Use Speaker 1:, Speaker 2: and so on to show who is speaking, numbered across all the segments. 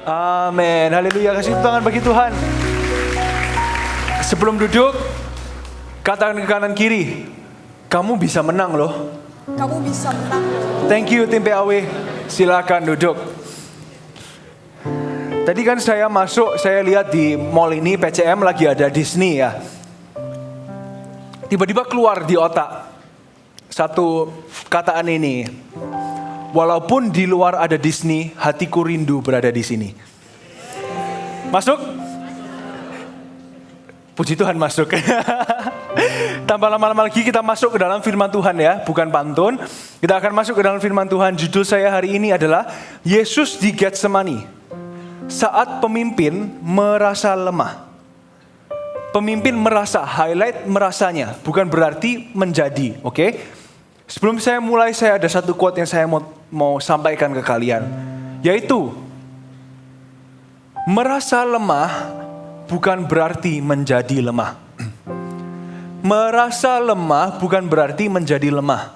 Speaker 1: Amin. Haleluya. Kasih tangan bagi Tuhan. Sebelum duduk, katakan ke kanan kiri, kamu bisa menang loh.
Speaker 2: Kamu bisa menang.
Speaker 1: Thank you tim PAW. Silakan duduk. Tadi kan saya masuk, saya lihat di mall ini PCM lagi ada Disney ya. Tiba-tiba keluar di otak satu kataan ini. Walaupun di luar ada Disney, hatiku rindu berada di sini. Masuk? Puji Tuhan masuk. Tanpa lama-lama lagi kita masuk ke dalam firman Tuhan ya, bukan pantun. Kita akan masuk ke dalam firman Tuhan. Judul saya hari ini adalah Yesus di Getsemani. Saat pemimpin merasa lemah. Pemimpin merasa, highlight merasanya, bukan berarti menjadi, oke? Sebelum saya mulai, saya ada satu quote yang saya mau sampaikan ke kalian. Yaitu, merasa lemah bukan berarti menjadi lemah. Merasa lemah bukan berarti menjadi lemah.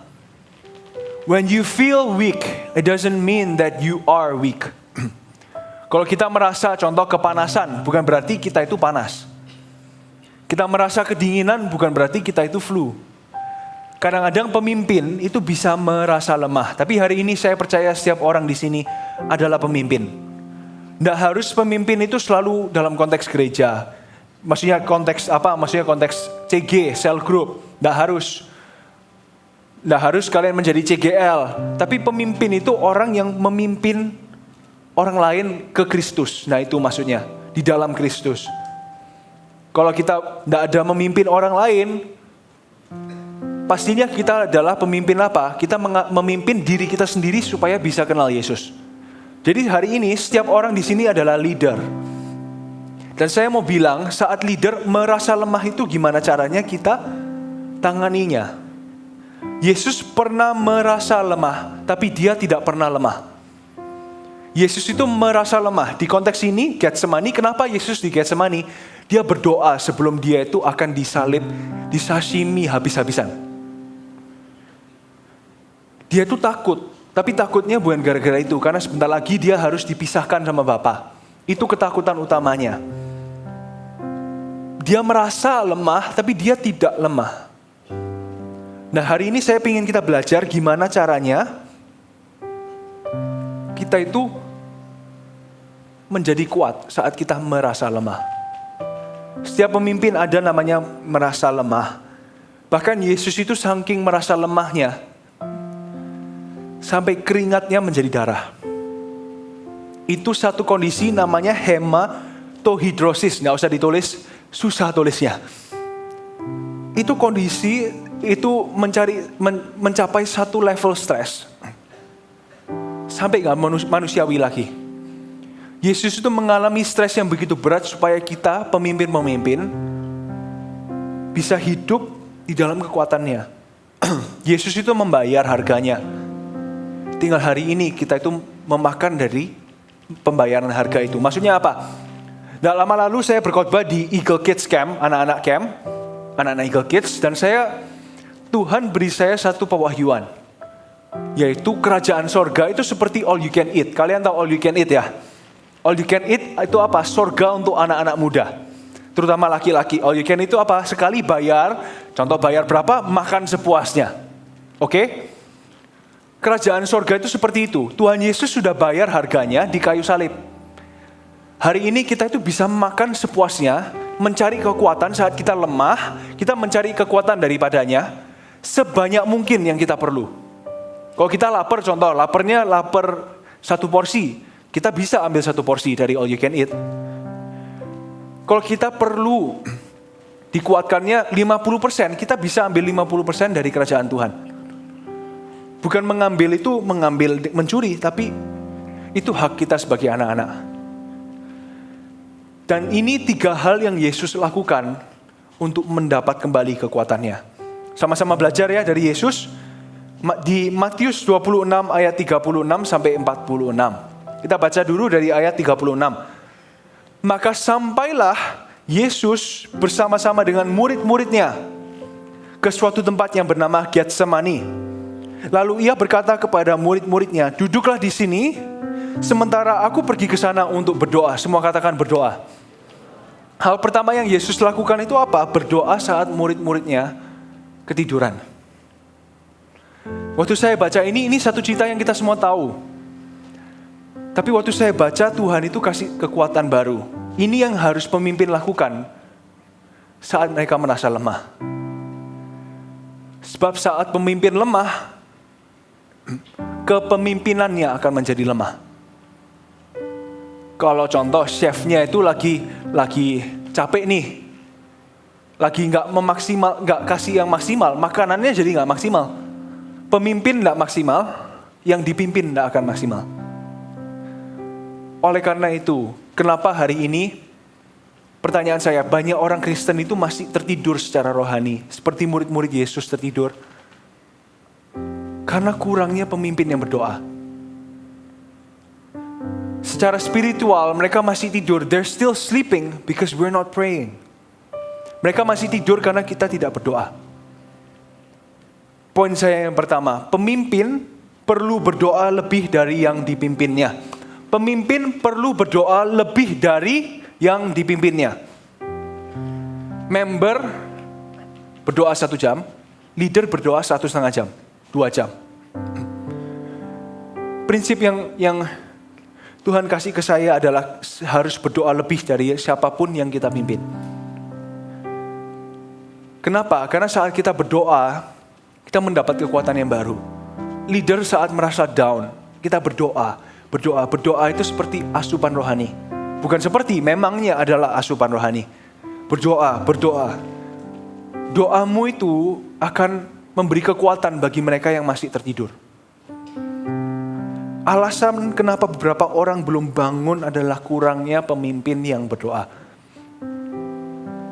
Speaker 1: When you feel weak, it doesn't mean that you are weak. Kalau kita merasa contoh kepanasan, bukan berarti kita itu panas. Kita merasa kedinginan, bukan berarti kita itu flu. Kadang-kadang pemimpin itu bisa merasa lemah. Tapi hari ini saya percaya setiap orang di sini adalah pemimpin. Nggak harus pemimpin itu selalu dalam konteks gereja. Maksudnya konteks apa? Maksudnya konteks CG, cell group. Nggak harus kalian menjadi CGL. Tapi pemimpin itu orang yang memimpin orang lain ke Kristus. Nah itu maksudnya, di dalam Kristus. Kalau kita nggak ada memimpin orang lain, pastinya kita adalah pemimpin apa? Kita memimpin diri kita sendiri supaya bisa kenal Yesus. Jadi hari ini setiap orang di sini adalah leader. Dan saya mau bilang saat leader merasa lemah itu gimana caranya kita tanganinya. Yesus pernah merasa lemah, tapi dia tidak pernah lemah. Yesus itu merasa lemah. Di konteks ini, Getsemani, kenapa Yesus di Getsemani? Dia berdoa sebelum dia itu akan disalib, disashimi habis-habisan. Dia itu takut, tapi takutnya bukan gara-gara itu, karena sebentar lagi dia harus dipisahkan sama Bapa. Itu ketakutan utamanya. Dia merasa lemah, tapi dia tidak lemah. Nah hari ini saya ingin kita belajar gimana caranya kita itu menjadi kuat saat kita merasa lemah. Setiap pemimpin ada namanya merasa lemah. Bahkan Yesus itu saking merasa lemahnya, sampai keringatnya menjadi darah. Itu satu kondisi namanya hematohidrosis. Nggak usah ditulis, susah tulisnya. Itu kondisi, itu mencapai satu level stres. Sampai nggak manusiawi lagi. Yesus itu mengalami stres yang begitu berat supaya kita pemimpin-pemimpin bisa hidup di dalam kekuatannya. Yesus itu membayar harganya. Tinggal hari ini kita itu memakan dari pembayaran harga itu. Maksudnya apa? Nggak lama lalu saya berkhotbah di Eagle Kids Camp, anak-anak Eagle Kids, dan Tuhan beri saya satu pewahyuan. Yaitu kerajaan sorga itu seperti all you can eat. Kalian tahu all you can eat ya? All you can eat itu apa? Sorga untuk anak-anak muda. Terutama laki-laki. All you can eat itu apa? Sekali bayar, contoh bayar berapa? Makan sepuasnya. Oke? Kerajaan sorga itu seperti itu. Tuhan Yesus sudah bayar harganya di kayu salib. Hari ini kita itu bisa makan sepuasnya, mencari kekuatan saat kita lemah, kita mencari kekuatan daripadanya, sebanyak mungkin yang kita perlu. Kalau kita lapar, contoh, lapar satu porsi, kita bisa ambil satu porsi dari all you can eat. Kalau kita perlu dikuatkannya 50%, kita bisa ambil 50% dari kerajaan Tuhan. Bukan mencuri, tapi itu hak kita sebagai anak-anak. Dan ini 3 hal yang Yesus lakukan untuk mendapat kembali kekuatannya. Sama-sama belajar ya dari Yesus. Di Matius 26 ayat 36 sampai 46. Kita baca dulu dari ayat 36. Maka sampailah Yesus bersama-sama dengan murid-muridnya ke suatu tempat yang bernama Getsemani. Lalu ia berkata kepada murid-muridnya, duduklah di sini Sementara aku pergi ke sana untuk berdoa. Semua katakan berdoa. Hal pertama yang Yesus lakukan itu apa? Berdoa saat murid-muridnya ketiduran. Waktu saya baca ini satu cerita yang kita semua tahu. Tapi waktu saya baca, Tuhan itu kasih kekuatan baru. Ini yang harus pemimpin lakukan saat mereka merasa lemah. Sebab saat pemimpin lemah, kepemimpinannya akan menjadi lemah. Kalau contoh chefnya itu lagi capek nih, lagi nggak kasih yang maksimal, makanannya jadi nggak maksimal. Pemimpin nggak maksimal, yang dipimpin nggak akan maksimal. Oleh karena itu, kenapa hari ini, pertanyaan saya, banyak orang Kristen itu masih tertidur secara rohani, seperti murid-murid Yesus tertidur, karena kurangnya pemimpin yang berdoa. Secara spiritual, mereka masih tidur. They're still sleeping because we're not praying. Mereka masih tidur karena kita tidak berdoa. Poin saya yang pertama, pemimpin perlu berdoa lebih dari yang dipimpinnya. Pemimpin perlu berdoa lebih dari yang dipimpinnya. Member berdoa 1 jam, leader berdoa 1,5 jam, 2 jam. Prinsip yang Tuhan kasih ke saya adalah harus berdoa lebih dari siapapun yang kita pimpin. Kenapa? Karena saat kita berdoa, kita mendapat kekuatan yang baru. Leader saat merasa down, kita berdoa. Berdoa itu seperti asupan rohani. Bukan seperti, memangnya adalah asupan rohani. Berdoa. Doamu itu akan memberi kekuatan bagi mereka yang masih tertidur. Alasan kenapa beberapa orang belum bangun adalah kurangnya pemimpin yang berdoa.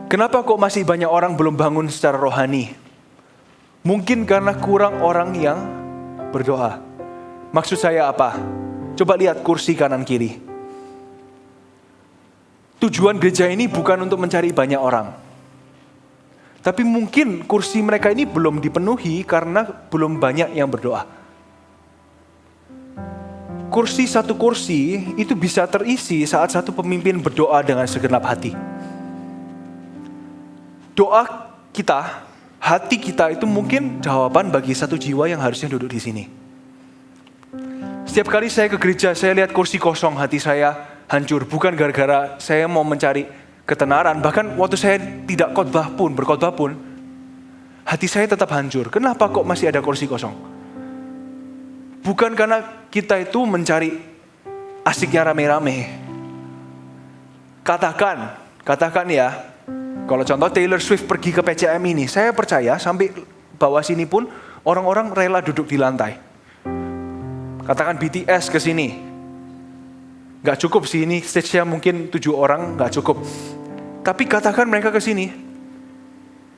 Speaker 1: Kenapa kok masih banyak orang belum bangun secara rohani? Mungkin karena kurang orang yang berdoa. Maksud saya apa? Coba lihat kursi kanan kiri. Tujuan gereja ini bukan untuk mencari banyak orang. Tapi mungkin kursi mereka ini belum dipenuhi karena belum banyak yang berdoa. Satu kursi itu bisa terisi saat satu pemimpin berdoa dengan segenap hati. Doa kita, hati kita itu mungkin jawaban bagi satu jiwa yang harusnya duduk di sini. Setiap kali saya ke gereja, saya lihat kursi kosong, hati saya hancur. Bukan gara-gara saya mau mencari ketenaran, bahkan waktu saya tidak berkhotbah pun, hati saya tetap hancur. Kenapa kok masih ada kursi kosong? Bukan karena kita itu mencari asiknya rame-rame. Katakan ya, kalau contoh Taylor Swift pergi ke PCM ini, saya percaya sampai bawah sini pun orang-orang rela duduk di lantai. Katakan BTS ke sini, gak cukup sih ini stage-nya mungkin 7 orang, gak cukup. Tapi katakan mereka ke sini,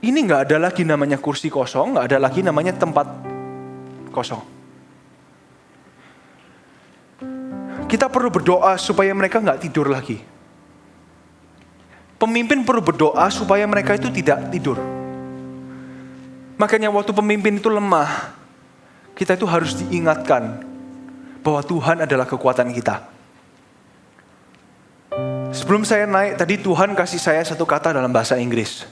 Speaker 1: ini gak ada lagi namanya kursi kosong, gak ada lagi namanya tempat kosong. Kita perlu berdoa supaya mereka nggak tidur lagi. Pemimpin perlu berdoa supaya mereka itu tidak tidur. Makanya waktu pemimpin itu lemah, kita itu harus diingatkan bahwa Tuhan adalah kekuatan kita. Sebelum saya naik, tadi Tuhan kasih saya satu kata dalam bahasa Inggris.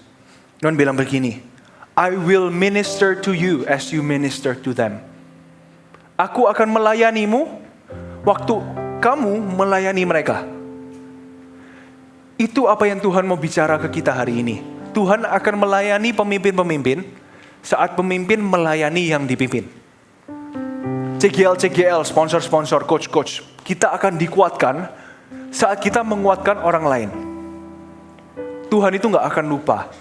Speaker 1: Tuhan bilang begini, I will minister to you as you minister to them. Aku akan melayanimu waktu kamu melayani mereka. Itu apa yang Tuhan mau bicara ke kita hari ini. Tuhan akan melayani pemimpin-pemimpin saat pemimpin melayani yang dipimpin. CGL, sponsor-sponsor, coach-coach. Kita akan dikuatkan saat kita menguatkan orang lain. Tuhan itu gak akan lupa.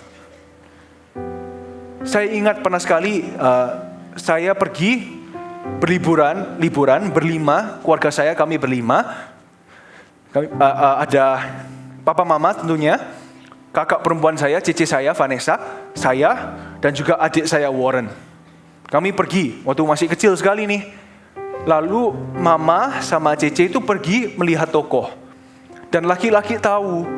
Speaker 1: Saya ingat pernah sekali saya pergi liburan berlima, keluarga saya kami berlima. Ada papa mama tentunya, kakak perempuan saya, cici saya Vanessa, saya dan juga adik saya Warren. Kami pergi waktu masih kecil sekali nih. Lalu mama sama cici itu pergi melihat toko. Dan laki-laki tahu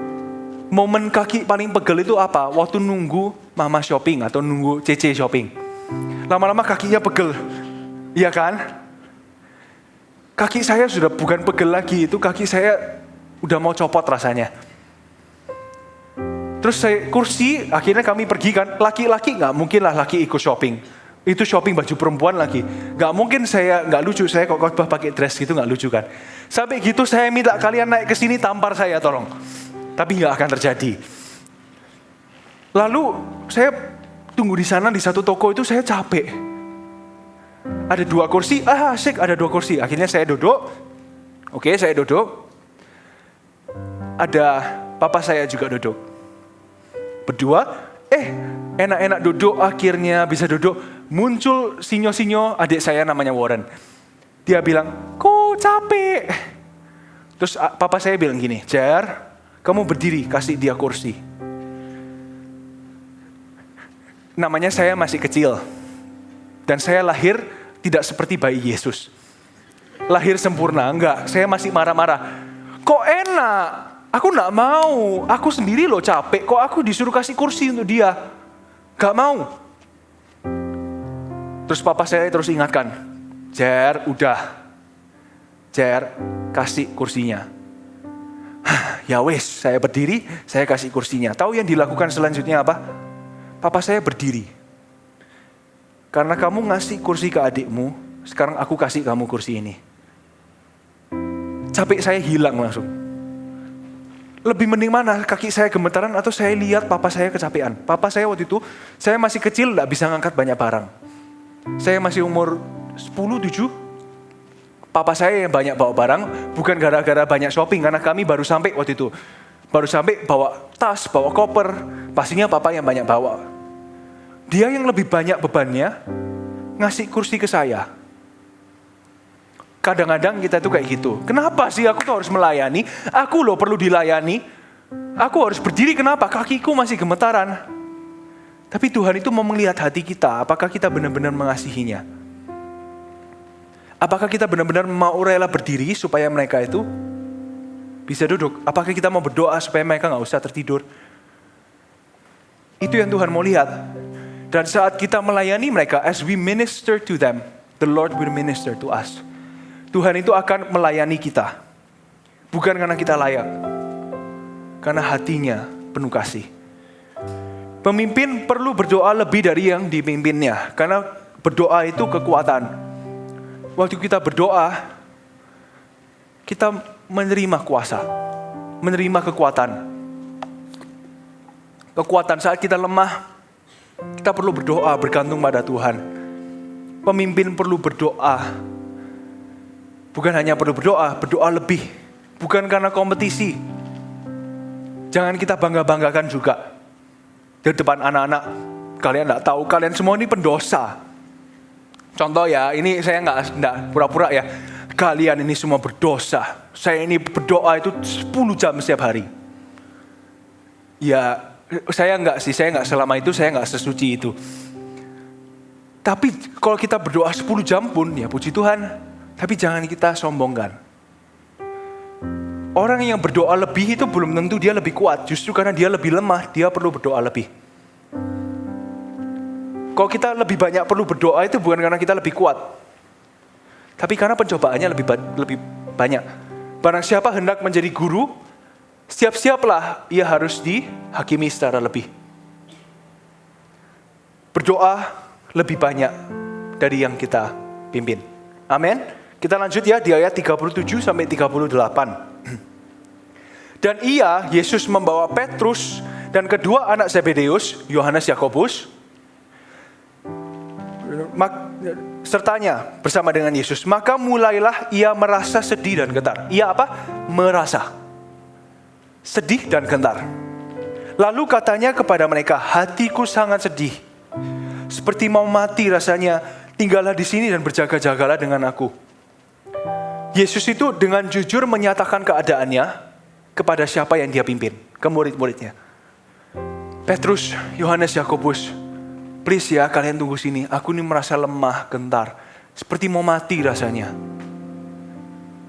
Speaker 1: momen kaki paling pegel itu apa? Waktu nunggu mama shopping atau nunggu cici shopping. Lama-lama kakinya pegel. Iya kan? Kaki saya sudah bukan pegel lagi, itu kaki saya udah mau copot rasanya. Terus kursi, akhirnya kami pergi kan, laki-laki nggak mungkin lah laki ikut shopping. Itu shopping baju perempuan lagi. Nggak mungkin saya, nggak lucu, saya kok khotbah pakai dress gitu nggak lucu kan. Sampai gitu saya minta kalian naik ke sini tampar saya tolong. Tapi nggak akan terjadi. Lalu saya tunggu di sana di satu toko itu saya capek. Ada 2 kursi, asik ada 2 kursi. Akhirnya saya duduk, oke saya duduk. Ada papa saya juga duduk. Berdua, enak-enak duduk, akhirnya bisa duduk. Muncul sinyo-sinyo, adik saya namanya Warren. Dia bilang, kok capek? Terus papa saya bilang gini, Jar, kamu berdiri, kasih dia kursi. Namanya saya masih kecil. Dan saya lahir tidak seperti bayi Yesus. Lahir sempurna, enggak. Saya masih marah-marah. Kok enak? Aku enggak mau. Aku sendiri loh capek. Kok aku disuruh kasih kursi untuk dia? Gak mau. Terus papa saya terus ingatkan. Jar, udah. Jar, kasih kursinya. Ya wes, saya berdiri, saya kasih kursinya. Tahu yang dilakukan selanjutnya apa? Papa saya berdiri. Karena kamu ngasih kursi ke adikmu, sekarang aku kasih kamu kursi ini. Capek saya hilang langsung. Lebih mending mana, kaki saya gemetaran atau saya lihat papa saya kecapean. Papa saya waktu itu, saya masih kecil, gak bisa ngangkat banyak barang. Saya masih umur 10, 7. Papa saya yang banyak bawa barang, bukan gara-gara banyak shopping, karena kami baru sampai waktu itu. Baru sampai bawa tas, bawa koper, pastinya papa yang banyak bawa. Dia yang lebih banyak bebannya, ngasih kursi ke saya. Kadang-kadang kita tuh kayak gitu. Kenapa sih aku tuh harus melayani? Aku loh perlu dilayani. Aku harus berdiri, kenapa? Kakiku masih gemetaran. Tapi Tuhan itu mau melihat hati kita, apakah kita benar-benar mengasihinya. Apakah kita benar-benar mau rela berdiri supaya mereka itu bisa duduk? Apakah kita mau berdoa supaya mereka gak usah tertidur? Itu yang Tuhan mau lihat. Dan saat kita melayani mereka, as we minister to them, the Lord will minister to us. Tuhan itu akan melayani kita. Bukan karena kita layak. Karena hatinya penuh kasih. Pemimpin perlu berdoa lebih dari yang dipimpinnya. Karena berdoa itu kekuatan. Waktu kita berdoa, kita menerima kuasa. Menerima kekuatan. Kekuatan saat kita lemah, kita perlu berdoa, bergantung pada Tuhan. Pemimpin perlu berdoa. Bukan hanya perlu berdoa, berdoa lebih. Bukan karena kompetisi. Jangan kita bangga-banggakan juga. Di depan anak-anak, kalian enggak tahu, kalian semua ini pendosa. Contoh ya, ini saya enggak pura-pura ya. Kalian ini semua berdosa. Saya ini berdoa itu 10 jam setiap hari. Ya, saya enggak selama itu, saya enggak sesuci itu. Tapi kalau kita berdoa 10 jam pun, ya puji Tuhan. Tapi jangan kita sombongkan. Orang yang berdoa lebih itu belum tentu dia lebih kuat. Justru karena dia lebih lemah, dia perlu berdoa lebih. Kalau kita lebih banyak perlu berdoa itu bukan karena kita lebih kuat. Tapi karena pencobaannya lebih banyak. Barang siapa hendak menjadi guru, siap-siaplah ia harus dihakimi secara lebih. Berdoa lebih banyak dari yang kita pimpin. Amin. Kita lanjut ya di ayat 37 sampai 38. Dan Yesus membawa Petrus dan kedua anak Zebedeus, Yohanes, Yakobus, sertanya bersama dengan Yesus. Maka mulailah ia merasa sedih dan gentar. Ia apa? Merasa sedih dan gentar. Lalu katanya kepada mereka, hatiku sangat sedih, seperti mau mati rasanya. Tinggallah di sini dan berjaga-jagalah dengan aku. Yesus itu dengan jujur menyatakan keadaannya kepada siapa yang dia pimpin, ke murid-muridnya. Petrus, Yohanes, Yakobus, please ya kalian tunggu sini. Aku ini merasa lemah, gentar, seperti mau mati rasanya.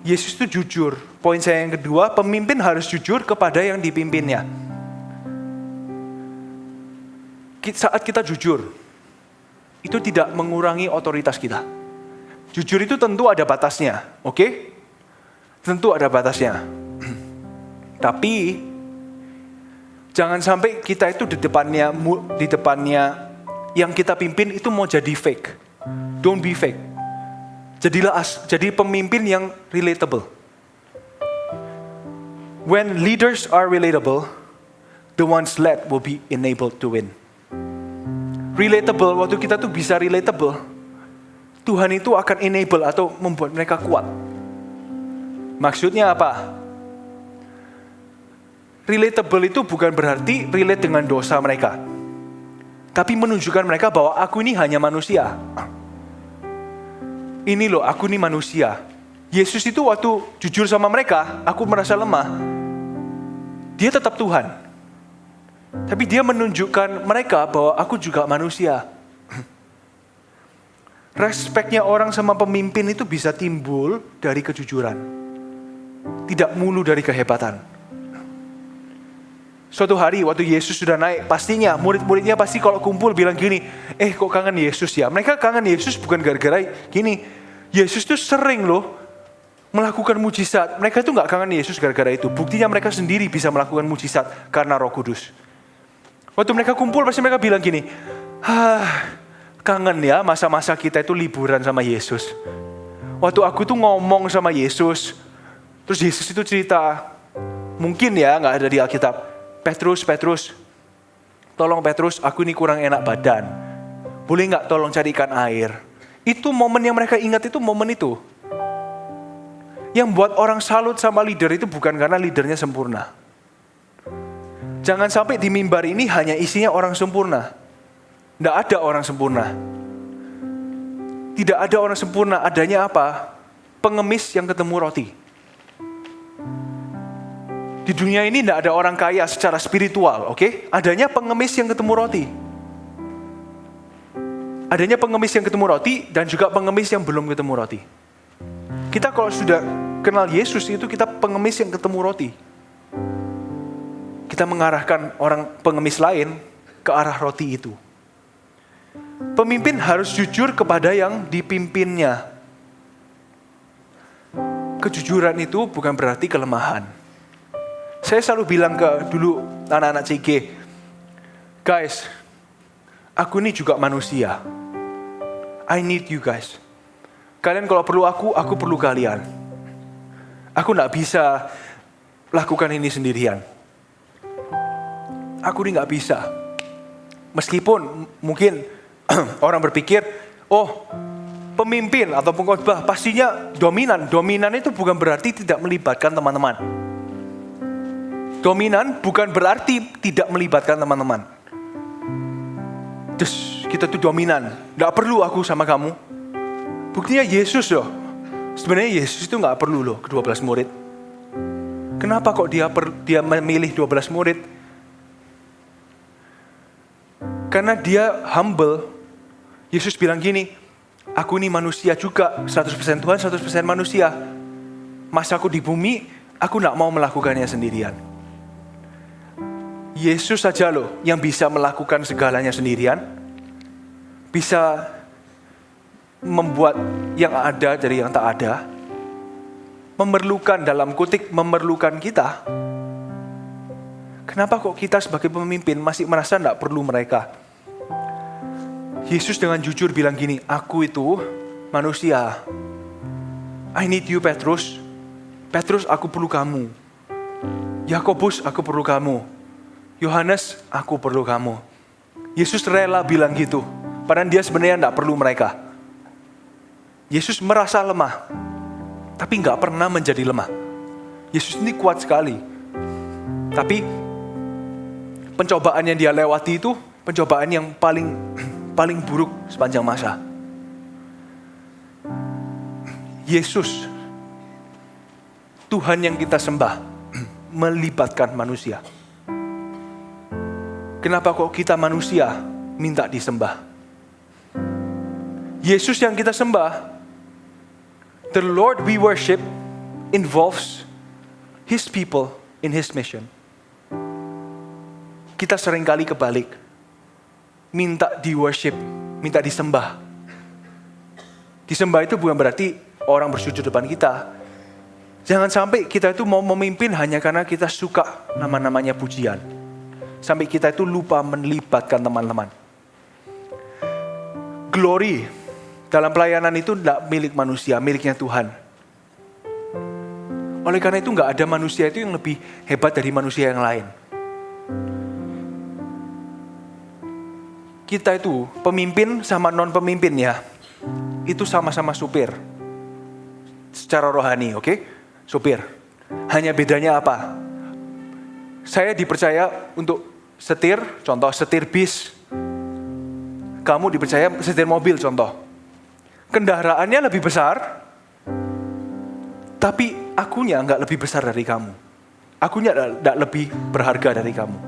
Speaker 1: Yesus itu jujur. Poin saya yang kedua, pemimpin harus jujur kepada yang dipimpinnya. Saat kita jujur, itu tidak mengurangi otoritas kita. Jujur itu tentu ada batasnya, oke? Tentu ada batasnya. Tapi jangan sampai kita itu di depannya yang kita pimpin itu mau jadi fake. Don't be fake. Jadi pemimpin yang relatable. When leaders are relatable, the ones led will be enabled to win. Relatable, waktu kita tuh bisa relatable, Tuhan itu akan enable atau membuat mereka kuat. Maksudnya apa? Relatable itu bukan berarti relate dengan dosa mereka. Tapi menunjukkan mereka bahwa aku ini hanya manusia. Ini loh, aku ini manusia. Yesus itu waktu jujur sama mereka, aku merasa lemah. Dia tetap Tuhan. Tapi dia menunjukkan mereka bahwa aku juga manusia. Respeknya orang sama pemimpin itu bisa timbul dari kejujuran. Tidak mulu dari kehebatan. Suatu hari waktu Yesus sudah naik, pastinya murid-muridnya pasti kalau kumpul bilang gini, kok kangen Yesus ya? Mereka kangen Yesus bukan gara-gara gini. Yesus tuh sering loh melakukan mujizat. Mereka tuh gak kangen Yesus gara-gara itu. Buktinya mereka sendiri bisa melakukan mujizat karena Roh Kudus. Waktu mereka kumpul pasti mereka bilang gini, kangen ya masa-masa kita itu liburan sama Yesus. Waktu aku tuh ngomong sama Yesus, terus Yesus itu cerita, mungkin ya gak ada di Alkitab, Petrus, tolong Petrus, aku ini kurang enak badan. Boleh gak tolong carikan air? Itu momen yang mereka ingat, itu momen itu. Yang buat orang salut sama leader itu bukan karena leadernya sempurna. Jangan sampai di mimbar ini hanya isinya orang sempurna. Tidak ada orang sempurna. Tidak ada orang sempurna, adanya apa? Pengemis yang ketemu roti. Di dunia ini tidak ada orang kaya secara spiritual, oke? Adanya pengemis yang ketemu roti. Adanya pengemis yang ketemu roti dan juga pengemis yang belum ketemu roti. Kita kalau sudah kenal Yesus itu kita pengemis yang ketemu roti. Kita mengarahkan orang pengemis lain ke arah roti itu. Pemimpin harus jujur kepada yang dipimpinnya. Kejujuran itu bukan berarti kelemahan. Saya selalu bilang ke dulu anak-anak CG, guys, aku ini juga manusia. I need you guys. Kalian kalau perlu aku perlu kalian. Aku gak bisa lakukan ini sendirian. Aku ini gak bisa. Meskipun mungkin orang berpikir, pemimpin atau pengkhotbah pastinya dominan. Dominan itu bukan berarti tidak melibatkan teman-teman. Dominan bukan berarti tidak melibatkan teman-teman. Terus kita tuh dominan, gak perlu aku sama kamu. Buktinya Yesus loh. Sebenarnya Yesus itu gak perlu loh ke 12 murid. Kenapa kok dia memilih 12 murid? Karena dia humble. Yesus bilang gini, aku ini manusia juga, 100% Tuhan, 100% manusia. Masa aku di bumi, aku gak mau melakukannya sendirian. Yesus saja loh yang bisa melakukan segalanya sendirian. Bisa membuat yang ada dari yang tak ada. Memerlukan, dalam kutip, memerlukan kita. Kenapa kok kita sebagai pemimpin masih merasa tidak perlu mereka? Yesus dengan jujur bilang gini, aku itu manusia. I need you Petrus. Petrus, aku perlu kamu. Yakobus, aku perlu kamu. Yohanes, aku perlu kamu. Yesus rela bilang gitu. Padahal dia sebenarnya tidak perlu mereka. Yesus merasa lemah. Tapi gak pernah menjadi lemah. Yesus ini kuat sekali. Tapi pencobaan yang dia lewati itu pencobaan yang paling buruk sepanjang masa. Yesus, Tuhan yang kita sembah, melibatkan manusia. Kenapa kok kita manusia minta disembah? Yesus yang kita sembah, the Lord we worship, involves His people in His mission. Kita seringkali kebalik. Minta di worship, minta disembah. Disembah itu bukan berarti orang bersujud depan kita. Jangan sampai kita itu mau memimpin hanya karena kita suka nama-namanya pujian. Sampai kita itu lupa melibatkan teman-teman. Glory dalam pelayanan itu tidak milik manusia, miliknya Tuhan. Oleh karena itu nggak ada manusia itu yang lebih hebat dari manusia yang lain. Kita itu pemimpin sama non-pemimpin ya, itu sama-sama supir. Secara rohani, oke? Supir. Hanya bedanya apa? Saya dipercaya untuk setir, contoh setir bis. Kamu dipercaya setir mobil, contoh. Kendaraannya lebih besar, tapi akunya nggak lebih besar dari kamu. Akunya nggak lebih berharga dari kamu.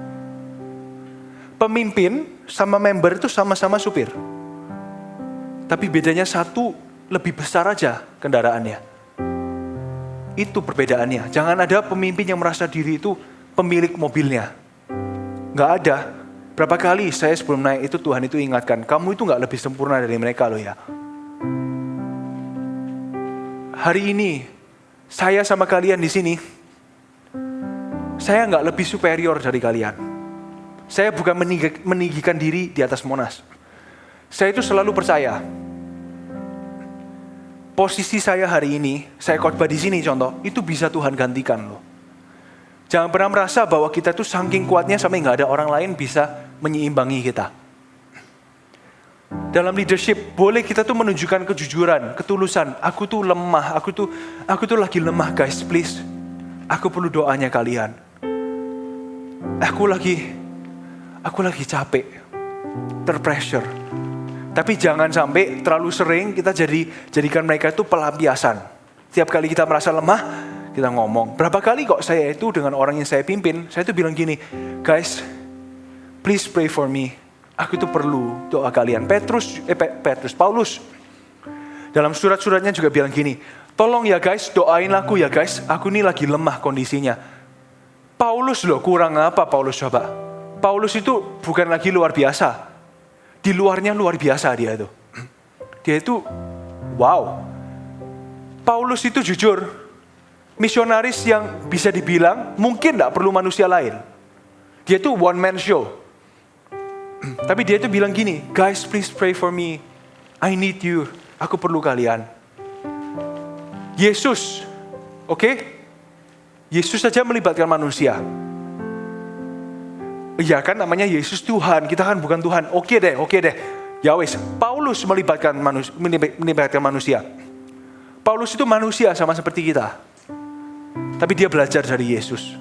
Speaker 1: Pemimpin sama member itu sama-sama supir. Tapi bedanya satu lebih besar aja kendaraannya. Itu perbedaannya. Jangan ada pemimpin yang merasa diri itu pemilik mobilnya. Nggak ada. Berapa kali saya sebelum naik itu Tuhan itu ingatkan, kamu itu nggak lebih sempurna dari mereka loh ya. Hari ini saya sama kalian di sini, saya nggak lebih superior dari kalian. Saya bukan meninggikan diri di atas Monas. Saya itu selalu percaya. Posisi saya hari ini, saya khotbah di sini contoh, itu bisa Tuhan gantikan loh. Jangan pernah merasa bahwa kita tuh saking kuatnya sampai nggak ada orang lain bisa menyeimbangi kita. Dalam leadership, boleh kita tuh menunjukkan kejujuran, ketulusan. Aku tuh lemah, aku tuh lagi lemah guys, please. Aku perlu doanya kalian. Aku lagi capek, terpressure. Tapi jangan sampai terlalu sering kita jadikan mereka itu pelampiasan. Setiap kali kita merasa lemah, kita ngomong. Berapa kali kok saya itu dengan orang yang saya pimpin, saya itu bilang gini, guys, please pray for me. Aku itu perlu doa kalian. Paulus, dalam surat-suratnya juga bilang gini, tolong ya guys, doain aku ya guys, aku ini lagi lemah kondisinya. Paulus loh, kurang apa Paulus coba? Paulus itu bukan lagi luar biasa. Di luarnya luar biasa dia itu. Dia itu, wow. Paulus itu jujur, misionaris yang bisa dibilang mungkin tidak perlu manusia lain. Dia itu one man show. Tapi dia itu bilang gini, guys please pray for me. I need you. Aku perlu kalian. Yesus, oke? Yesus saja melibatkan manusia. Iya kan namanya Yesus Tuhan, kita kan bukan Tuhan. Oke deh. Ya wes, Paulus melibatkan manusia. Paulus itu manusia sama seperti kita. Tapi dia belajar dari Yesus.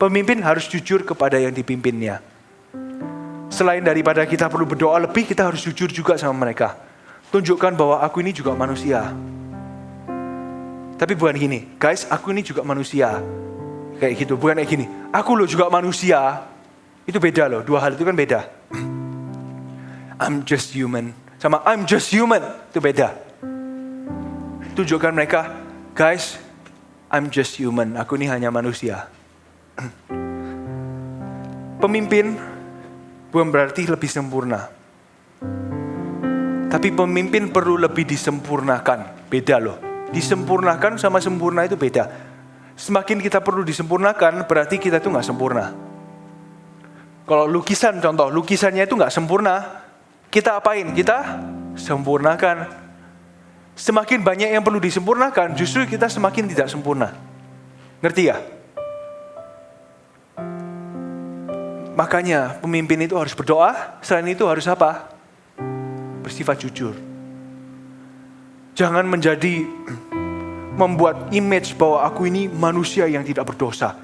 Speaker 1: Pemimpin harus jujur kepada yang dipimpinnya. Selain daripada kita perlu berdoa lebih, kita harus jujur juga sama mereka. Tunjukkan bahwa aku ini juga manusia. Tapi bukan gini, guys, aku ini juga manusia. Kayak gitu, bukan kayak gini. Aku loh juga manusia. Itu beda loh, dua hal itu kan beda. I'm just human. Sama I'm just human, itu beda. Tunjukkan mereka, guys, I'm just human. Aku ini hanya manusia. Pemimpin bukan berarti lebih sempurna. Tapi pemimpin perlu lebih disempurnakan. Beda loh. Disempurnakan sama sempurna itu beda. Semakin kita perlu disempurnakan, berarti kita itu gak sempurna. Kalau lukisan contoh, lukisannya itu gak sempurna. Kita apain? Kita sempurnakan. Semakin banyak yang perlu disempurnakan, justru kita semakin tidak sempurna. Ngerti ya? Makanya pemimpin itu harus berdoa, selain itu harus apa? Bersifat jujur. Jangan membuat image bahwa aku ini manusia yang tidak berdosa.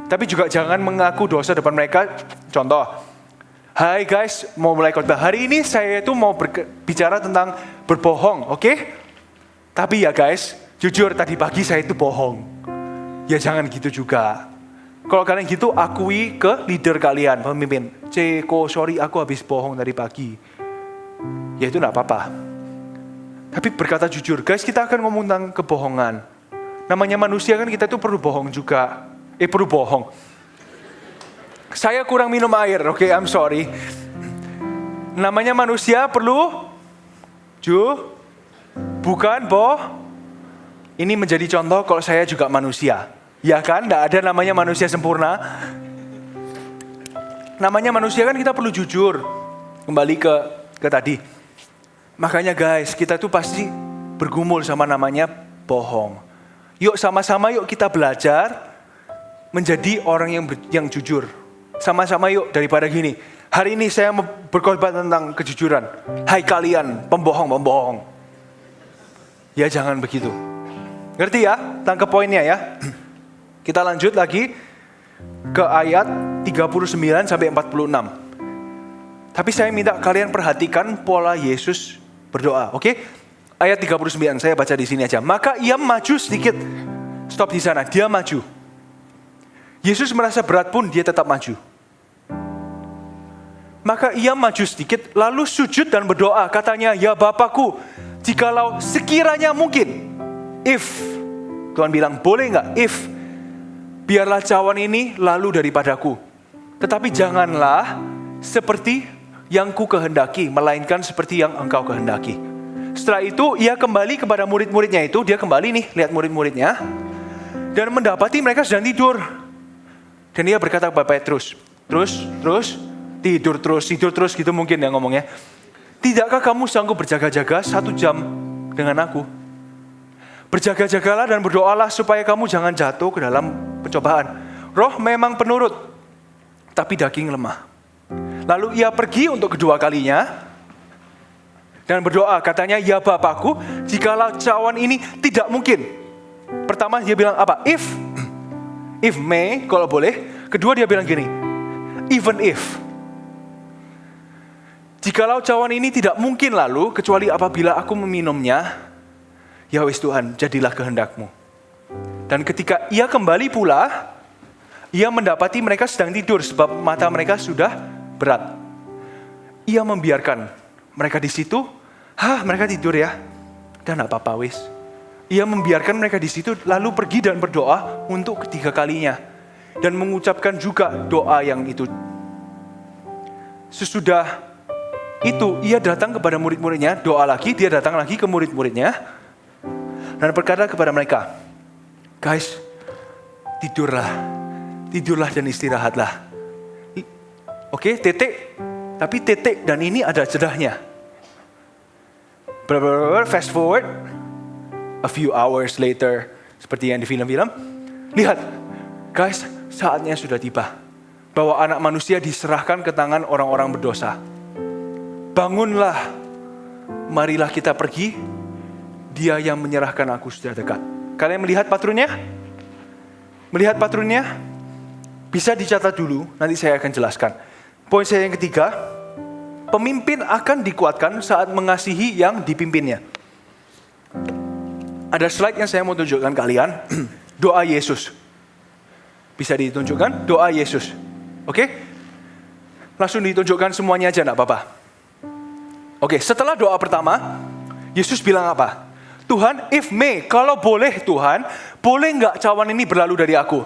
Speaker 1: Tapi juga jangan mengaku dosa depan mereka. Contoh, hai guys, mau mulai khotbah. Hari ini saya itu mau bicara tentang berbohong, oke? Tapi ya guys, jujur tadi pagi saya itu bohong. Ya jangan gitu juga. Kalau kalian gitu, akui ke leader kalian, pemimpin. Sorry aku habis bohong tadi pagi. Ya itu gak apa-apa. Tapi berkata jujur, guys kita akan ngomong tentang kebohongan. Namanya manusia kan kita tuh perlu bohong juga. Perlu bohong. Saya kurang minum air, oke, I'm sorry. Namanya manusia perlu Bukan, Bo. Ini menjadi contoh kalau saya juga manusia. Ya kan, tidak ada namanya manusia sempurna. Namanya manusia kan kita perlu jujur. Kembali ke tadi. Makanya guys, kita tuh pasti bergumul sama namanya bohong. Yuk sama-sama yuk kita belajar menjadi orang yang jujur. Sama-sama yuk daripada gini. Hari ini saya mau berkhotbah tentang kejujuran. Hai kalian pembohong-pembohong. Ya jangan begitu. Ngerti ya? Tangkap poinnya ya. Kita lanjut lagi ke ayat 39 sampai 46. Tapi saya minta kalian perhatikan pola Yesus berdoa, oke? Ayat 39, saya baca di sini aja. Maka ia maju sedikit. Stop di sana, dia maju. Yesus merasa berat pun dia tetap maju. Maka ia maju sedikit, lalu sujud dan berdoa. Katanya, ya Bapakku, jikalau sekiranya mungkin. If, Tuhan bilang, boleh nggak? If, biarlah cawan ini lalu daripadaku. Tetapi janganlah seperti yang ku kehendaki, melainkan seperti yang engkau kehendaki. Setelah itu, ia kembali kepada murid-muridnya itu. Dia kembali nih, lihat murid-muridnya. Dan mendapati mereka sedang tidur. Dan dia berkata kepada Petrus, tidur terus gitu mungkin ya ngomongnya. Tidakkah kamu sanggup berjaga-jaga 1 jam dengan aku? Berjaga-jagalah dan berdoalah supaya kamu jangan jatuh ke dalam pencobaan. Roh memang penurut, tapi daging lemah. Lalu ia pergi untuk kedua kalinya dan berdoa. Katanya, ya Bapakku, jikalau cawan ini tidak mungkin. Pertama dia bilang apa? If may, kalau boleh. Kedua dia bilang gini, even if. Jikalau cawan ini tidak mungkin lalu, kecuali apabila aku meminumnya, ya wis Tuhan, jadilah kehendakmu. Dan ketika ia kembali pula, ia mendapati mereka sedang tidur, sebab mata mereka sudah berat. Ia membiarkan mereka di situ, mereka tidur ya, dan tidak apa-apa wis. Ia membiarkan mereka di situ, lalu pergi dan berdoa untuk ketiga kalinya. Dan mengucapkan juga doa yang itu. Sesudah itu ia datang kepada murid-muridnya, doa lagi, dia datang lagi ke murid-muridnya. Dan berkata kepada mereka, guys, tidurlah dan istirahatlah. Oke, titik. Tapi titik dan ini ada jedahnya. Fast forward, a few hours later, seperti yang di film-film. Lihat, guys, saatnya sudah tiba. Bahwa anak manusia diserahkan ke tangan orang-orang berdosa. Bangunlah, marilah kita pergi. Dia yang menyerahkan aku sudah dekat. Kalian melihat patronnya? Melihat patronnya? Bisa dicatat dulu, nanti saya akan jelaskan. Poin saya yang ketiga, pemimpin akan dikuatkan saat mengasihi yang dipimpinnya. Ada slide yang saya mau tunjukkan kalian, doa Yesus. Bisa ditunjukkan, doa Yesus. Oke? Langsung ditunjukkan semuanya aja, enggak apa-apa. Oke, setelah doa pertama, Yesus bilang apa? Tuhan, if may, kalau boleh Tuhan, boleh enggak cawan ini berlalu dari aku?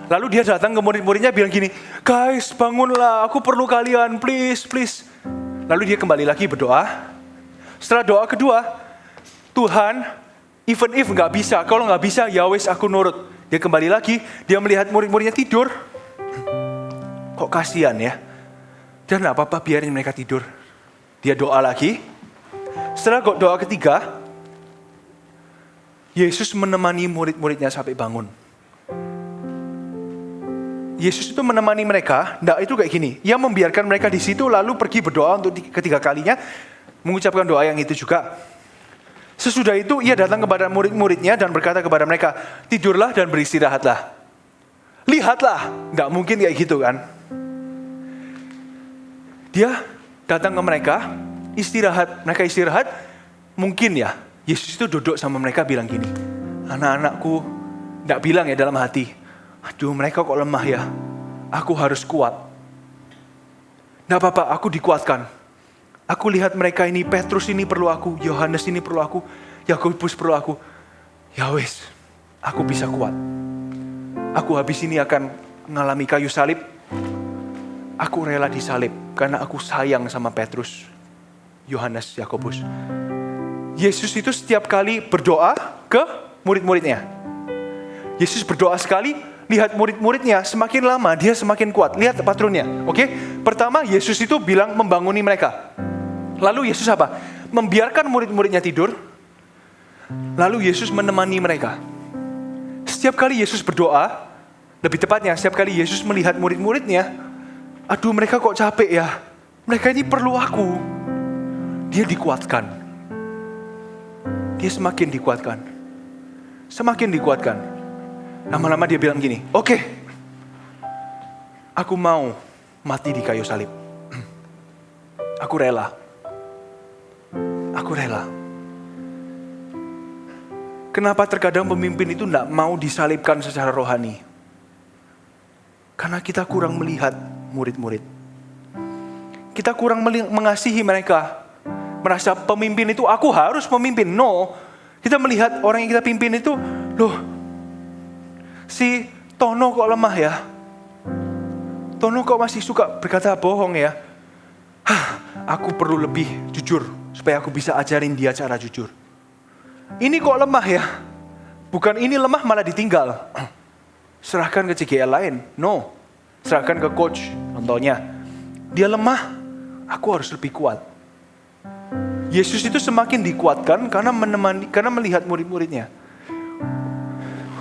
Speaker 1: Lalu dia datang ke murid-muridnya bilang gini, guys bangunlah, aku perlu kalian, please. Lalu dia kembali lagi berdoa. Setelah doa kedua, Tuhan, even if nggak bisa, kalau nggak bisa, ya wes aku nurut. Dia kembali lagi, dia melihat murid-muridnya tidur. Kok kasihan ya? Dan nggak apa-apa, biarin mereka tidur. Dia doa lagi. Setelah doa ketiga, Yesus menemani murid-muridnya sampai bangun. Yesus itu menemani mereka, itu kayak gini. Ia membiarkan mereka di situ lalu pergi berdoa untuk ketiga kalinya, mengucapkan doa yang itu juga. Sesudah itu ia datang kepada murid-muridnya dan berkata kepada mereka, tidurlah dan beristirahatlah. Lihatlah, nggak mungkin kayak gitu kan. Dia datang ke mereka, istirahat, mereka istirahat, mungkin ya. Yesus itu duduk sama mereka bilang gini, anak-anakku, nggak bilang ya dalam hati, aduh mereka kok lemah ya, aku harus kuat. Nggak apa-apa, aku dikuatkan. Aku lihat mereka ini, Petrus ini perlu aku, Yohanes ini perlu aku, Yakobus perlu aku. Ya wes, aku bisa kuat. Aku habis ini akan mengalami kayu salib. Aku rela disalib karena aku sayang sama Petrus, Yohanes, Yakobus. Yesus itu setiap kali berdoa ke murid-muridnya. Yesus berdoa sekali, lihat murid-muridnya semakin lama dia semakin kuat. Lihat patronnya, oke? Pertama Yesus itu bilang membanguni mereka. Lalu Yesus apa? Membiarkan murid-muridnya tidur. Lalu Yesus menemani mereka. Setiap kali Yesus berdoa, lebih tepatnya setiap kali Yesus melihat murid-muridnya, aduh mereka kok capek ya. Mereka ini perlu aku. Dia dikuatkan. Dia semakin dikuatkan. Semakin dikuatkan. Lama-lama dia bilang gini, oke, aku mau mati di kayu salib. Aku rela. Aku rela. Kenapa terkadang pemimpin itu tidak mau disalibkan secara rohani? Karena kita kurang melihat murid-murid. Kita kurang mengasihi mereka. Merasa pemimpin itu aku harus memimpin. No, kita melihat orang yang kita pimpin itu, loh, si Tono kok lemah ya? Tono kok masih suka berkata bohong ya? Aku perlu lebih jujur supaya aku bisa ajarin dia cara jujur. Ini kok lemah ya? Bukan ini lemah malah ditinggal. Serahkan ke CGL lain. No, serahkan ke coach. Contohnya, dia lemah, aku harus lebih kuat. Yesus itu semakin dikuatkan karena melihat murid-muridnya.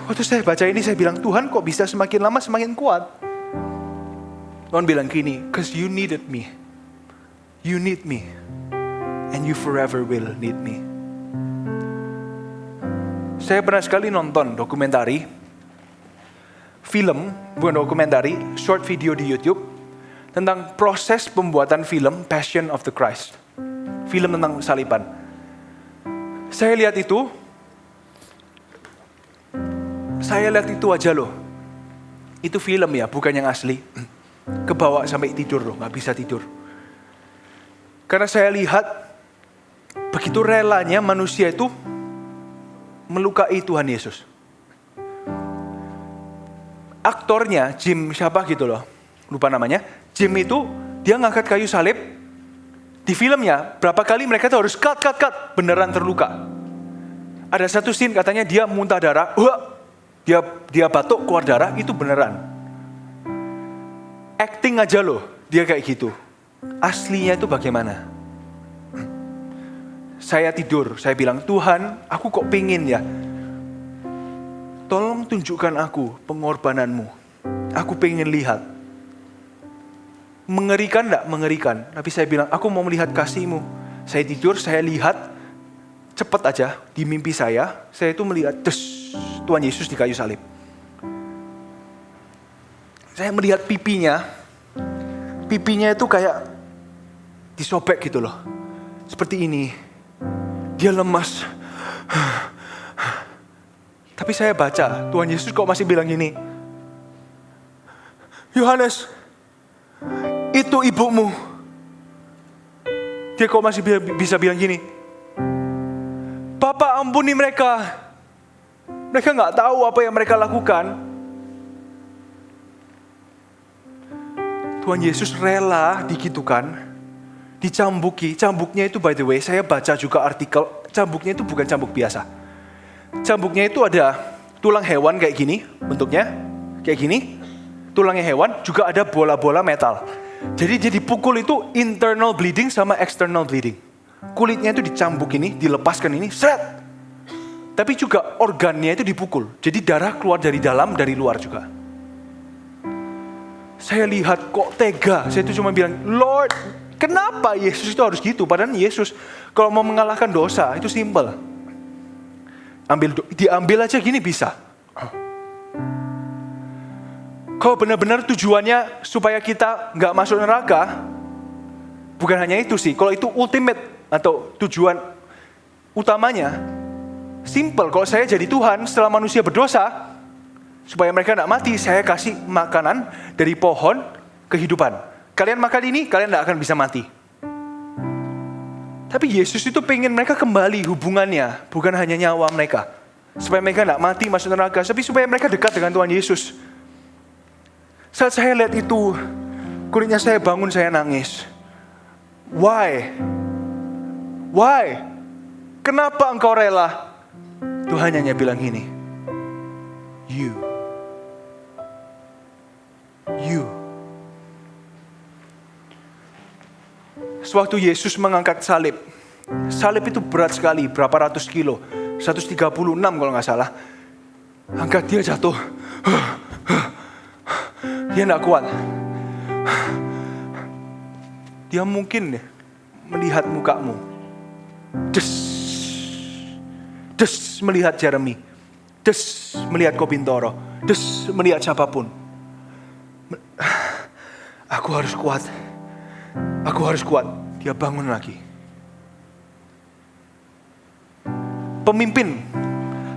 Speaker 1: Waktu saya baca ini saya bilang, Tuhan kok bisa semakin lama semakin kuat? Tuhan bilang gini, because you needed me. You need me. And you forever will need me. Saya pernah sekali nonton dokumentari, film, bukan dokumentari, short video di YouTube, tentang proses pembuatan film Passion of the Christ. Film tentang saliban. Saya lihat itu aja loh. Itu film ya, bukan yang asli. Kebawa sampai tidur loh, gak bisa tidur. Karena saya lihat begitu relanya manusia itu melukai Tuhan Yesus. Aktornya Jim siapa gitu loh, lupa namanya. Jim itu dia ngangkat kayu salib. Di filmnya berapa kali mereka tuh harus cut, beneran terluka. Ada satu scene katanya dia muntah darah, dia batuk keluar darah, itu beneran. Acting aja loh dia kayak gitu. Aslinya itu bagaimana? Saya tidur, saya bilang, Tuhan, aku kok pengen ya, tolong tunjukkan aku pengorbananmu. Aku pengen lihat. Mengerikan enggak? Mengerikan. Tapi saya bilang, aku mau melihat kasih-Mu. Saya tidur, saya lihat, cepat aja di mimpi saya itu melihat Tuhan Yesus di kayu salib. Saya melihat pipinya itu kayak disobek gitu loh. Seperti ini. Dia lemas. Tapi saya baca, Tuhan Yesus kok masih bilang gini, Yohanes, itu ibumu. Dia kok masih bisa bilang gini, Bapak ampuni mereka. Mereka gak tahu apa yang mereka lakukan. Tuhan Yesus rela digitukan, dicambuki. Cambuknya itu by the way, saya baca juga artikel, cambuknya itu bukan cambuk biasa. Cambuknya itu ada tulang hewan kayak gini bentuknya, kayak gini. Tulangnya hewan, juga ada bola-bola metal. Jadi dia dipukul itu internal bleeding sama external bleeding. Kulitnya itu dicambuk ini, dilepaskan ini, seret. Tapi juga organnya itu dipukul. Jadi darah keluar dari dalam, dari luar juga. Saya lihat kok tega. Saya itu cuma bilang, Lord, kenapa Yesus itu harus gitu? Padahal Yesus kalau mau mengalahkan dosa itu simple. Diambil aja gini bisa. Kalau benar-benar tujuannya supaya kita nggak masuk neraka, bukan hanya itu sih. Kalau itu ultimate atau tujuan utamanya, simple. Kalau saya jadi Tuhan setelah manusia berdosa, supaya mereka nggak mati, saya kasih makanan dari pohon kehidupan. Kalian makan ini, kalian nggak akan bisa mati. Tapi Yesus itu pengen mereka kembali hubungannya, bukan hanya nyawa mereka. Supaya mereka nggak mati masuk neraka, tapi supaya mereka dekat dengan Tuhan Yesus. Saat saya lihat itu, kulitnya saya bangun, saya nangis. Why? Kenapa engkau rela? Tuhan hanya bilang gini, You. Sewaktu Yesus mengangkat salib itu berat sekali, berapa ratus kilo, 136 kalau nggak salah. Angkat, dia jatuh, dia nggak kuat. Dia mungkin melihat mukamu, melihat Jeremy, melihat Kobintoro, melihat siapapun. Aku harus kuat. Dia bangun lagi. Pemimpin,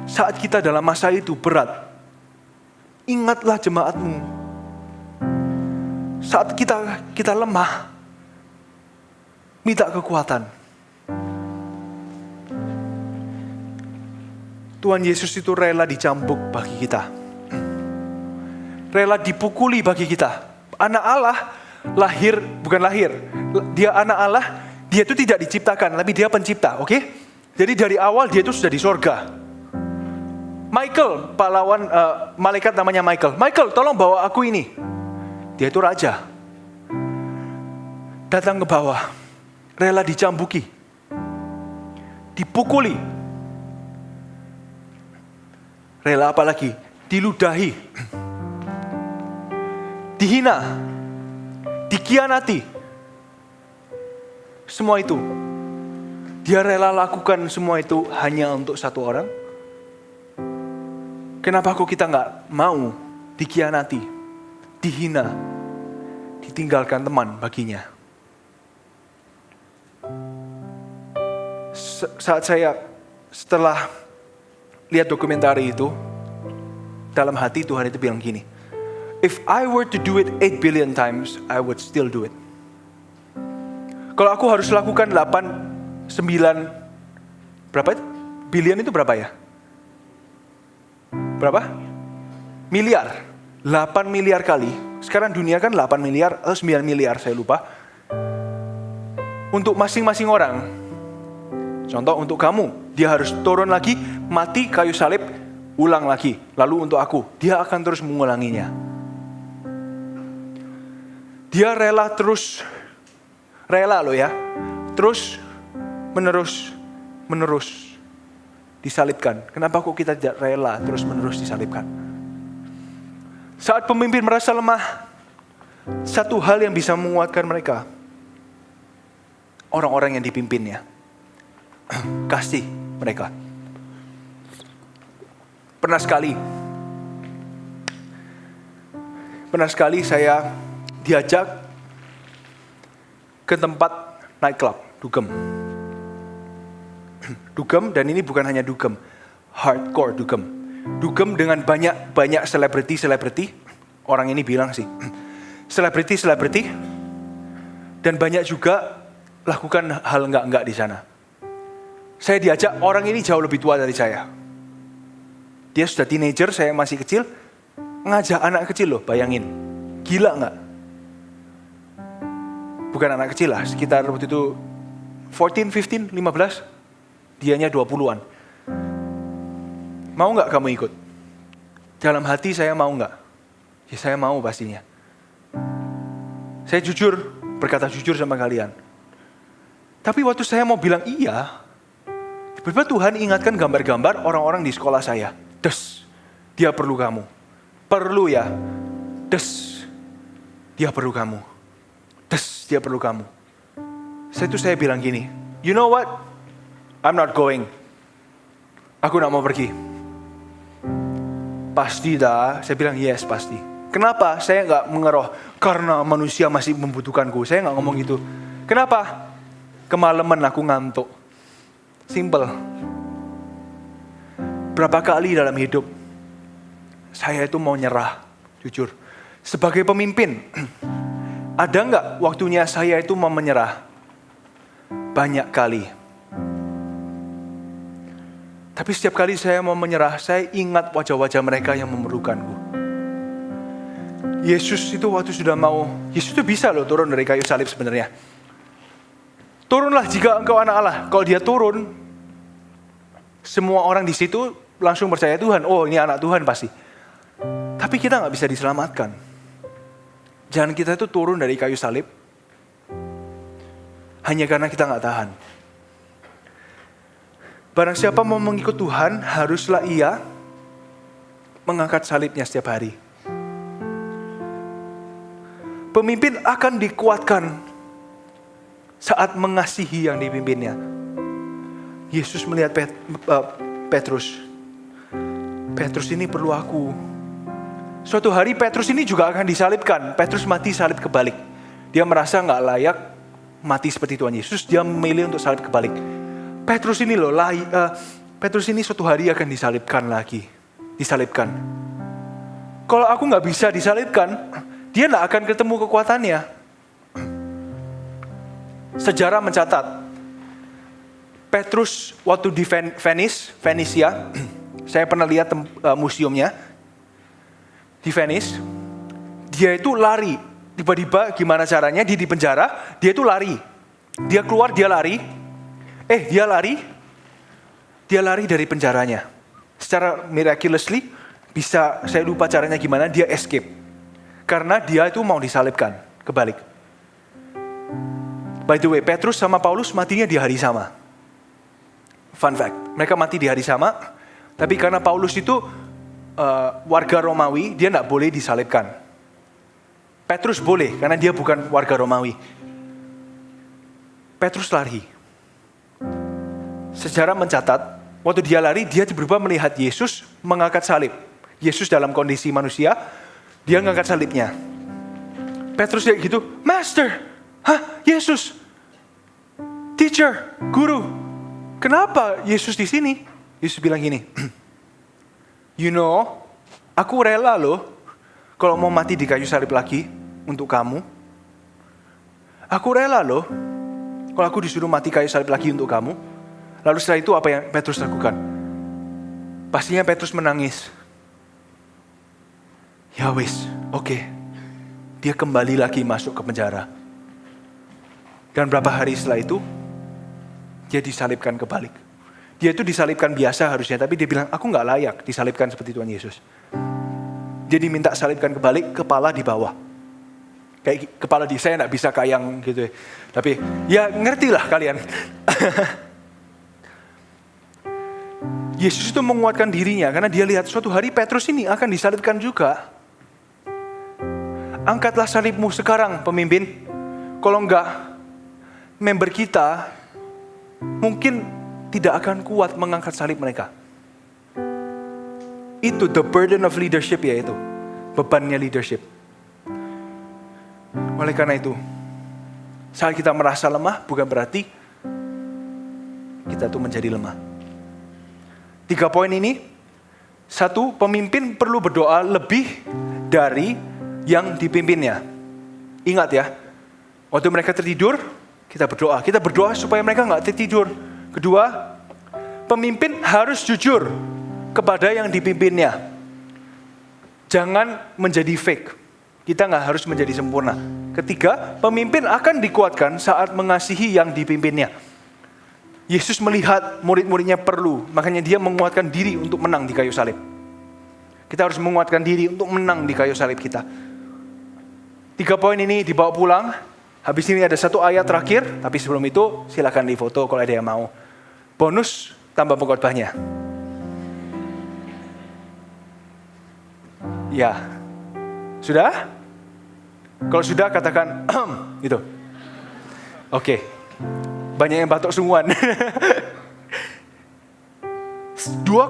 Speaker 1: saat kita dalam masa itu berat, ingatlah jemaatmu. Saat kita lemah, minta kekuatan. Tuhan Yesus itu rela dicambuk bagi kita. Rela dipukuli bagi kita. Anak Allah dia anak Allah, dia itu tidak diciptakan, tapi dia pencipta, oke? Jadi dari awal dia itu sudah di sorga. Michael, pahlawan, malaikat namanya Michael. Michael, tolong bawa aku ini. Dia itu raja. Datang ke bawah, rela dicambuki, dipukuli. Rela apa lagi? Diludahi, dihina, dikhianati. Semua itu, dia rela lakukan semua itu hanya untuk satu orang. Kenapa kok kita nggak mau dikhianati, dihina, ditinggalkan teman baginya? Saat saya setelah lihat dokumentari itu, dalam hati Tuhan itu bilang gini, if I were to do it 8 billion times, I would still do it. Kalau aku harus lakukan 8, 9, berapa itu? Billion itu berapa ya? Berapa? Miliar. 8 miliar kali. Sekarang dunia kan 8 miliar atau 9 miliar, saya lupa. Untuk masing-masing orang. Contoh untuk kamu, dia harus turun lagi, mati kayu salib, ulang lagi. Lalu untuk aku, dia akan terus mengulanginya. Dia rela loh ya, terus menerus disalibkan. Kenapa kok kita tidak rela terus menerus disalibkan? Saat pemimpin merasa lemah, satu hal yang bisa menguatkan mereka, orang-orang yang dipimpinnya, kasih mereka. Pernah sekali saya diajak ke tempat nightclub, dugem. Dugem, dan ini bukan hanya dugem, hardcore dugem. Dugem dengan banyak selebriti, orang ini bilang sih, selebriti, dan banyak juga lakukan hal enggak di sana. Saya diajak, orang ini jauh lebih tua dari saya. Dia sudah teenager, saya masih kecil, ngajak anak kecil loh, bayangin. Gila enggak? Bukan anak kecil lah, sekitar waktu itu 14, 15, 15. Dianya 20-an. Mau enggak kamu ikut? Dalam hati saya mau enggak? Ya saya mau pastinya. Saya berkata jujur sama kalian. Tapi waktu saya mau bilang iya, tiba-tiba Tuhan ingatkan gambar-gambar orang-orang di sekolah saya. Dia perlu kamu. Perlu ya. Dia perlu kamu. Dia perlu kamu. Saya bilang gini, you know what? I'm not going. Aku gak mau pergi. Pasti dah. Saya bilang yes, pasti. Kenapa? Saya gak mengeroh. Karena manusia masih membutuhkanku. Saya gak ngomong gitu. Kenapa? Kemalaman aku ngantuk. Simple. Berapa kali dalam hidup saya itu mau nyerah. Jujur. Sebagai pemimpin, ada gak waktunya saya itu mau menyerah? Banyak kali. Tapi setiap kali saya mau menyerah, saya ingat wajah-wajah mereka yang memerlukanku. Yesus itu waktu sudah mau, Yesus itu bisa loh turun dari kayu salib sebenarnya. Turunlah jika engkau anak Allah. Kalau dia turun, Semua orang di situ langsung percaya Tuhan. Oh, ini anak Tuhan pasti. Tapi kita nggak bisa diselamatkan. Jangan kita itu turun dari kayu salib hanya karena kita nggak tahan. Barang siapa mau mengikut Tuhan, haruslah ia mengangkat salibnya setiap hari. Pemimpin akan dikuatkan saat mengasihi yang dipimpinnya. Yesus melihat Petrus. Petrus ini perlu aku. Suatu hari Petrus ini juga akan disalibkan. Petrus mati salib kebalik. Dia merasa nggak layak mati seperti Tuhan Yesus. Dia memilih untuk salib kebalik. Petrus ini Petrus ini suatu hari akan disalibkan lagi. Disalibkan. Kalau aku nggak bisa disalibkan, dia nggak akan ketemu kekuatannya. Sejarah mencatat, Petrus waktu di Venesia, saya pernah lihat museumnya di Venice, dia itu lari. Tiba-tiba gimana caranya dia di penjara, dia itu lari. Dia keluar, dia lari. Dia lari dari penjaranya. Secara miraculously, saya lupa caranya gimana, dia escape. Karena dia itu mau disalibkan, kebalik. By the way, Petrus sama Paulus matinya di hari sama. Fun fact, mereka mati di hari sama, tapi karena Paulus itu warga Romawi, dia tidak boleh disalibkan. Petrus boleh, karena dia bukan warga Romawi. Petrus lari. Sejarah mencatat, waktu dia lari, dia tiba-tiba melihat Yesus mengangkat salib. Yesus dalam kondisi manusia, dia mengangkat salibnya. Petrus kayak gitu, Master, Yesus, Teacher, Guru, kenapa Yesus di sini? Yesus bilang gini, you know, aku rela loh, kalau mau mati di kayu salib lagi untuk kamu. Aku rela loh, kalau aku disuruh mati kayu salib lagi untuk kamu. Lalu setelah itu apa yang Petrus lakukan? Pastinya Petrus menangis. Ya wis, oke. Dia kembali lagi masuk ke penjara. Dan berapa hari setelah itu, dia disalibkan kebalik. Dia itu disalibkan biasa harusnya, tapi dia bilang, aku gak layak disalibkan seperti Tuhan Yesus. Dia diminta salibkan kebalik, kepala di bawah. Kayak kepala di saya gak bisa kayang gitu ya. Tapi ya ngertilah kalian. Yesus itu menguatkan dirinya karena dia lihat suatu hari Petrus ini akan disalibkan juga. Angkatlah salibmu sekarang, pemimpin. Kalau enggak, member kita mungkin tidak akan kuat mengangkat salib mereka. Itu the burden of leadership, ya, itu bebannya leadership. Oleh karena itu, saat kita merasa lemah bukan berarti kita tuh menjadi lemah. 3 poin ini. 1, pemimpin perlu berdoa lebih dari yang dipimpinnya. Ingat ya, waktu mereka tertidur, kita berdoa. Kita berdoa supaya mereka gak tertidur. 2, pemimpin harus jujur kepada yang dipimpinnya. Jangan menjadi fake. Kita gak harus menjadi sempurna. 3, pemimpin akan dikuatkan saat mengasihi yang dipimpinnya. Yesus melihat murid-muridnya perlu, makanya dia menguatkan diri untuk menang di kayu salib. Kita harus menguatkan diri untuk menang di kayu salib kita. 3 poin ini dibawa pulang. Habis ini ada 1 ayat terakhir, tapi sebelum itu silakan difoto kalau ada yang mau. Bonus tambah pengkhotbahnya. Ya, sudah? Kalau sudah katakan itu. Oke. Banyak yang batuk sungguhan. 2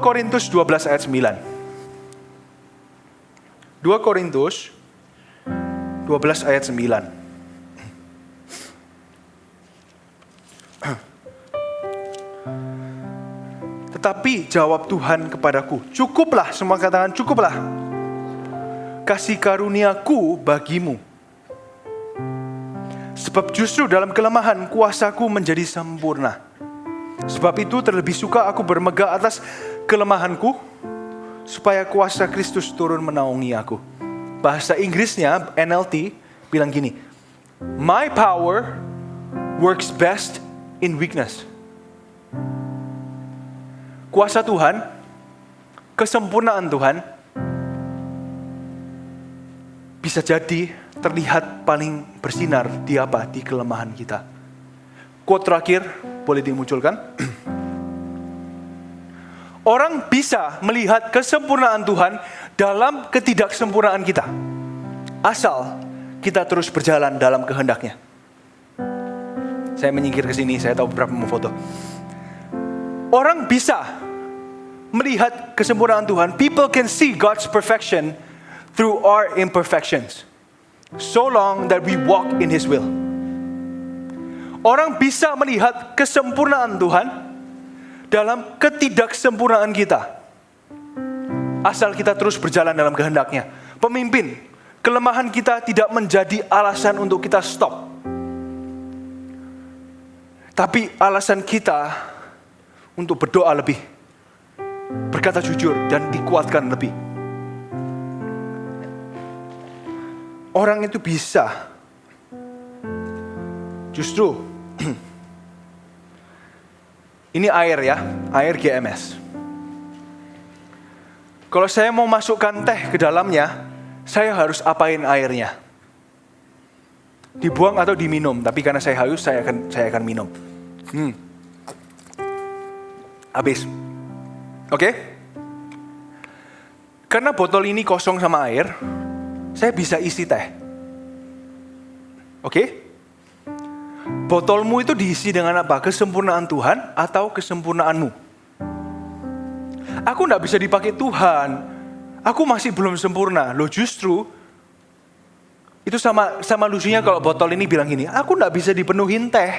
Speaker 1: Korintus 12 ayat 9. 2 Korintus 12 ayat 9. Tetapi jawab Tuhan kepadaku, cukuplah, semua katakan cukuplah. Kasih karuniaku bagimu. Sebab justru dalam kelemahan kuasaku menjadi sempurna. Sebab itu terlebih suka aku bermegah atas kelemahanku, supaya kuasa Kristus turun menaungi aku. Bahasa Inggrisnya NLT bilang gini, my power works best in weakness. kuasa Tuhan, kesempurnaan Tuhan bisa jadi terlihat paling bersinar di apa? Di kelemahan kita. Quote terakhir boleh dimunculkan. Orang bisa melihat kesempurnaan Tuhan dalam ketidaksempurnaan kita. Asal kita terus berjalan dalam kehendaknya. Saya menyingkir ke sini, saya tahu beberapa mau foto. Orang bisa melihat kesempurnaan Tuhan. People can see God's perfection through our imperfections. So long that we walk in His will. Orang bisa melihat kesempurnaan Tuhan dalam ketidaksempurnaan kita. Asal kita terus berjalan dalam kehendaknya. Pemimpin, kelemahan kita tidak menjadi alasan untuk kita stop. Tapi alasan kita untuk berdoa lebih. Berkata jujur dan dikuatkan lebih. Orang itu bisa. Justru ini air ya, air GMS. Kalau saya mau masukkan teh ke dalamnya, saya harus apain airnya? Dibuang atau diminum? Tapi karena saya haus, saya akan minum. Habis. Oke? Karena botol ini kosong sama air, saya bisa isi teh. Oke? Botolmu itu diisi dengan apa? Kesempurnaan Tuhan atau kesempurnaanmu? Aku enggak bisa dipakai Tuhan. Aku masih belum sempurna. Loh justru, itu sama lucunya kalau botol ini bilang gini, aku enggak bisa dipenuhin teh.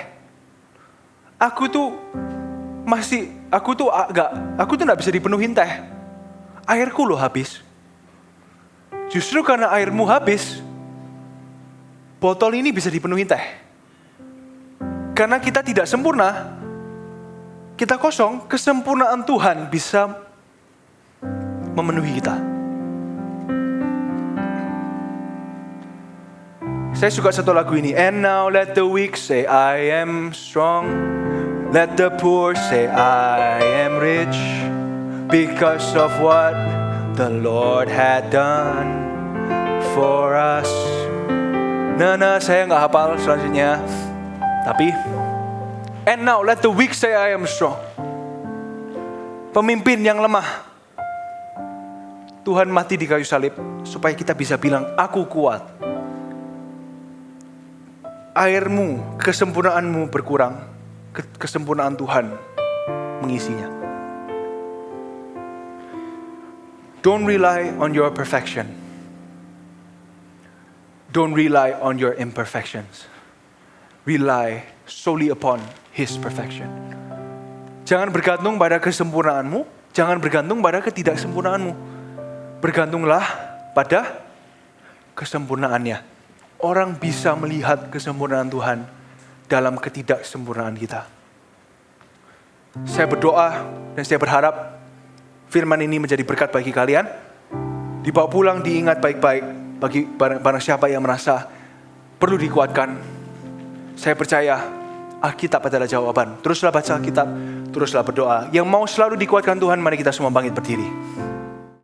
Speaker 1: Aku tuh enggak bisa dipenuhin teh. Airku loh habis. Justru karena airmu habis, botol ini bisa dipenuhi teh. Karena kita tidak sempurna, kita kosong, kesempurnaan Tuhan bisa memenuhi kita. Saya suka satu lagu ini. And now let the weak say I am strong. Let the poor say I am rich. Because of what the Lord had done for us. Nah, saya nggak hafal selanjutnya. Tapi, and now let the weak say I am strong. Pemimpin yang lemah, Tuhan mati di kayu salib supaya kita bisa bilang, aku kuat. Airmu, kesempurnaanmu berkurang, kesempurnaan Tuhan mengisinya. Don't rely on your perfection. Don't rely on your imperfections. Rely solely upon His perfection. Jangan bergantung pada kesempurnaanmu, jangan bergantung pada ketidaksempurnaanmu. Bergantunglah pada kesempurnaannya. Orang bisa melihat kesempurnaan Tuhan dalam ketidaksempurnaan kita. Saya berdoa dan saya berharap firman ini menjadi berkat bagi kalian. Dibawa pulang, diingat baik-baik bagi barang siapa yang merasa perlu dikuatkan. Saya percaya Alkitab adalah jawaban. Teruslah baca Alkitab, teruslah berdoa. Yang mau selalu dikuatkan Tuhan, mari kita semua bangkit berdiri.